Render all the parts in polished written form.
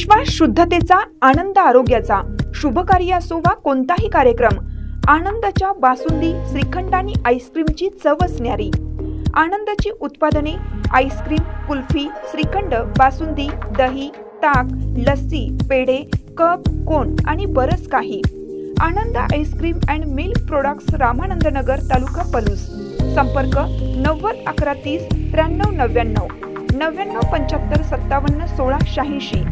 विश्वास शुद्धतेचा, आनंद आरोग्याचा. शुभ कार्य असो वा कोणताही कार्यक्रम, आनंदाच्या बासुंदी, श्रीखंड आणि आईस्क्रीमची चवच न्यारी. आनंदाची उत्पादने आईस्क्रीम, कुल्फी, श्रीखंड, बासुंदी, दही, ताक, लस्सी, पेढे, कप, कोन आणि बरंच काही. Anand ice cream and milk products, Ramanand Nagar, taluka Palus. संपर्क 90 11 30 93 99 99 75 57 16 86.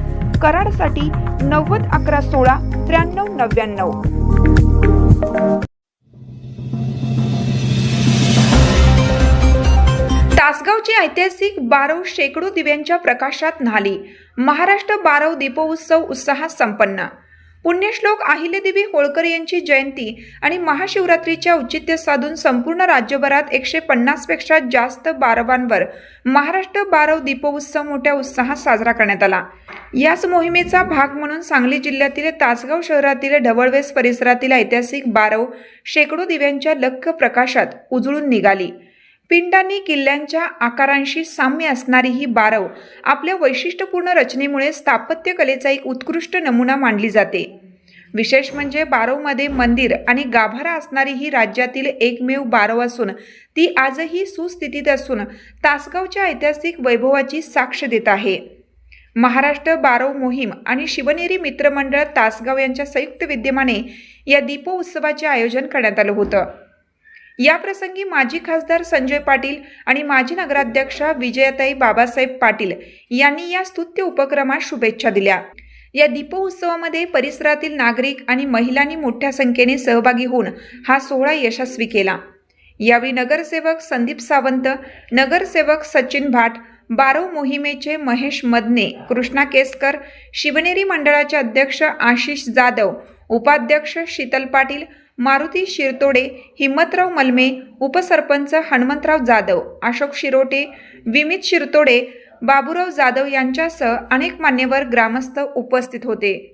कराडसाठी 90 11 16 93 99. तासगावची ऐतिहासिक बारव शेकडो दिव्यांच्या प्रकाशात न्हाली. महाराष्ट्र बारव दीपोत्सव उत्साहात संपन्न. पुण्यश्लोक अहिल्यादेवी होळकर यांची जयंती आणि महाशिवरात्रीच्या औचित्य साधून संपूर्ण राज्यभरात 150 पेक्षा जास्त बारवांवर महाराष्ट्र बारव दीपोत्सव मोठ्या उत्साहात साजरा करण्यात आला. याच मोहिमेचा भाग म्हणून सांगली जिल्ह्यातील तासगाव शहरातील ढवळवेस परिसरातील ऐतिहासिक बारव शेकडो दिव्यांच्या लख्ख प्रकाशात उजळून निघाली. पिंडांनी किल्ल्यांच्या आकारांशी साम्य असणारी ही बारव आपल्या वैशिष्ट्यपूर्ण रचनेमुळे स्थापत्यकलेचा एक उत्कृष्ट नमुना मानली जाते. विशेष म्हणजे बारवमध्ये मंदिर आणि गाभारा असणारी ही राज्यातील एकमेव बारव असून ती आजही सुस्थितीत असून तासगावच्या ऐतिहासिक वैभवाची साक्ष देत आहे. महाराष्ट्र बारव मोहीम आणि शिवनेरी मित्रमंडळ तासगाव यांच्या संयुक्त विद्यमाने या दीपोत्सवाचे आयोजन करण्यात आलं होतं. या प्रसंगी माजी खासदार संजय पाटील आणि माजी नगराध्यक्षा विजयाताई बाबासाहेब पाटील यांनी या स्तुत्य उपक्रमास शुभेच्छा दिल्या. या दीपोत्सवामध्ये परिसरातील नागरिक आणि महिलांनी मोठ्या संख्येने सहभागी होऊन हा सोहळा यशस्वी केला. यावेळी नगरसेवक संदीप सावंत, नगरसेवक सचिन भाट, बारव मोहिमेचे महेश मदने, कृष्णा केसकर, शिवनेरी मंडळाचे अध्यक्ष आशिष जाधव, उपाध्यक्ष शीतल पाटील, मारुती शिरतोडे, हिम्मतराव मलमे, उपसरपंच हनुमंतराव जाधव, अशोक शिरोटे, विमित शिरतोडे, बाबूराव जाधव यांच्यासह अनेक मान्यवर ग्रामस्थ उपस्थित होते.